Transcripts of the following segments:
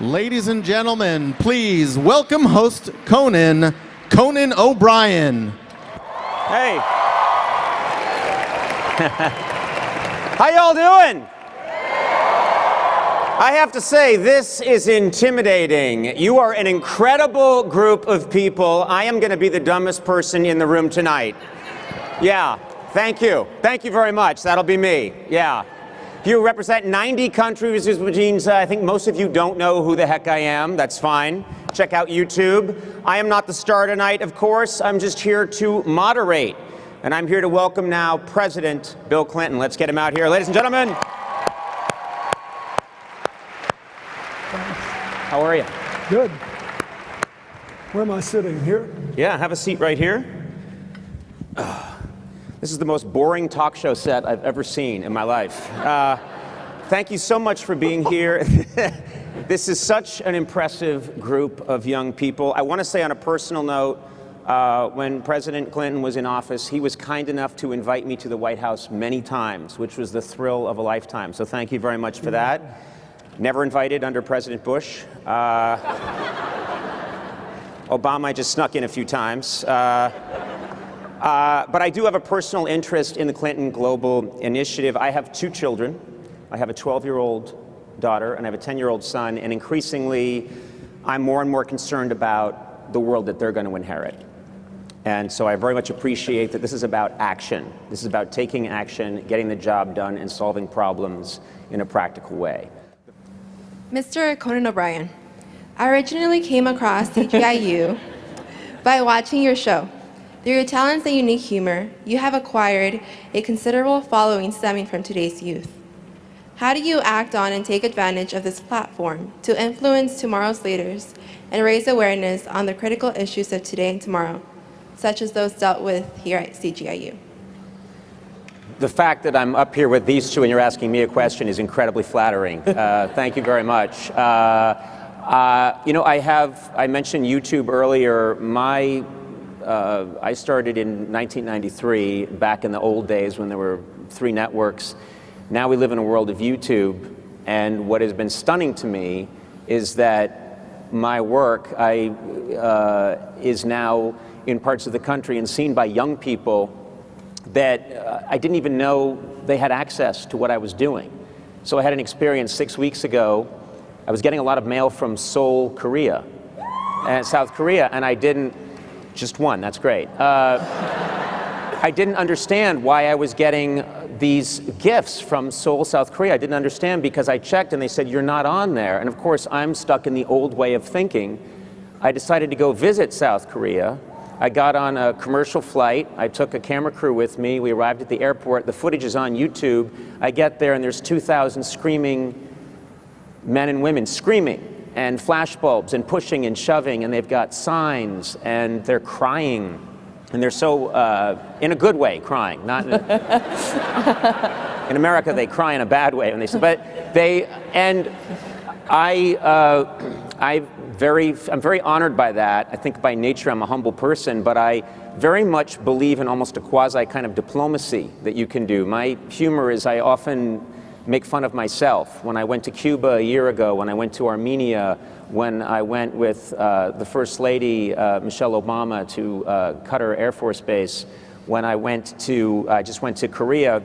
Ladies and gentlemen, please welcome host Conan O'Brien. Hey. How y'all doing? I have to say, this is intimidating. You are an incredible group of people. I am going to be the dumbest person in the room tonight. Yeah, thank you. Thank you very much. That'll be me. Yeah. You represent 90 countries, which means I think most of you don't know who the heck I am. That's fine. Check out YouTube. I am not the star tonight, of course. I'm just here to moderate. And I'm here to welcome now President Bill Clinton. Let's get him out here. Ladies and gentlemen. How are you? Good. Where am I sitting? Here? Yeah, have a seat right here. This is the most boring talk show set I've ever seen in my life. Thank you so much for being here. This is such an impressive group of young people. I want to say on a personal note, when President Clinton was in office, he was kind enough to invite me to the White House many times, which was the thrill of a lifetime. So thank you very much for that. Never invited under President Bush. Obama, I just snuck in a few times. But I do have a personal interest in the Clinton Global Initiative. I have two children. I have a 12-year-old daughter and I have a 10-year-old son, and increasingly I'm more and more concerned about the world that they're going to inherit. And so I very much appreciate that this is about action. This is about taking action, getting the job done, and solving problems in a practical way. Mr. Conan O'Brien, I originally came across CGIU by watching your show. Through your talents and unique humor, you have acquired a considerable following stemming from today's youth. How do you act on and take advantage of this platform to influence tomorrow's leaders and raise awareness on the critical issues of today and tomorrow, such as those dealt with here at CGIU? The fact that I'm up here with these two and you're asking me a question is incredibly flattering. Thank you very much. You know, I mentioned YouTube earlier. I started in 1993, back in the old days when there were 3 networks. Now we live in a world of YouTube, and what has been stunning to me is that my work is now in parts of the country and seen by young people that I didn't even know they had access to what I was doing. So I had an experience 6 weeks ago. I was getting a lot of mail from Seoul, Korea, and South Korea, and I didn't. Just one, that's great. I didn't understand why I was getting these gifts from Seoul, South Korea. I didn't understand because I checked and they said, you're not on there. And of course, I'm stuck in the old way of thinking. I decided to go visit South Korea. I got on a commercial flight. I took a camera crew with me. We arrived at the airport. The footage is on YouTube. I get there and there's 2,000 screaming men and women screaming, and flashbulbs and pushing and shoving, and they've got signs and they're crying, and they're so in a good way crying, not in, in America they cry in a bad way when they say, but they, and I'm very honored by that. I think by nature I'm a humble person, but I very much believe in almost a quasi kind of diplomacy that you can do. My humor is I often make fun of myself. When I went to Cuba a year ago, when I went to Armenia, when I went with the First Lady, Michelle Obama, to Qatar Air Force Base, when I just went to Korea,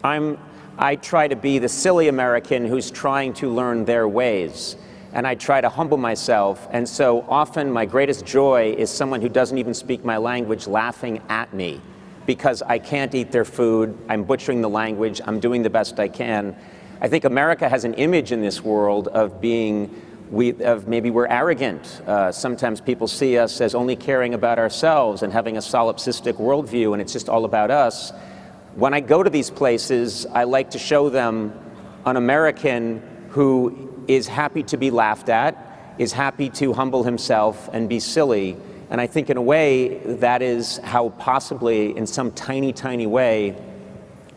I try to be the silly American who's trying to learn their ways. And I try to humble myself. And so often my greatest joy is someone who doesn't even speak my language laughing at me, because I can't eat their food, I'm butchering the language, I'm doing the best I can. I think America has an image in this world of maybe we're arrogant. Sometimes people see us as only caring about ourselves and having a solipsistic worldview, and it's just all about us. When I go to these places, I like to show them an American who is happy to be laughed at, is happy to humble himself and be silly. And I think in a way, that is how possibly, in some tiny, tiny way,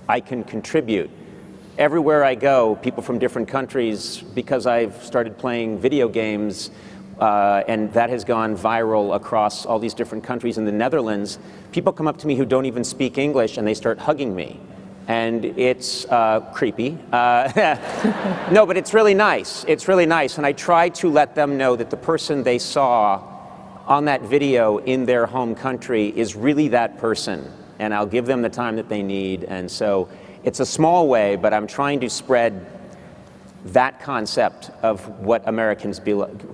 I can contribute. Everywhere I go, people from different countries, because I've started playing video games, and that has gone viral across all these different countries. In the Netherlands, people come up to me who don't even speak English, and they start hugging me. And it's creepy. No, but it's really nice. It's really nice. And I try to let them know that the person they saw on that video in their home country is really that person. And I'll give them the time that they need. And so it's a small way, but I'm trying to spread that concept of what Americans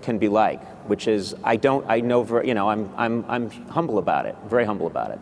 can be like, which is I'm humble about it, very humble about it.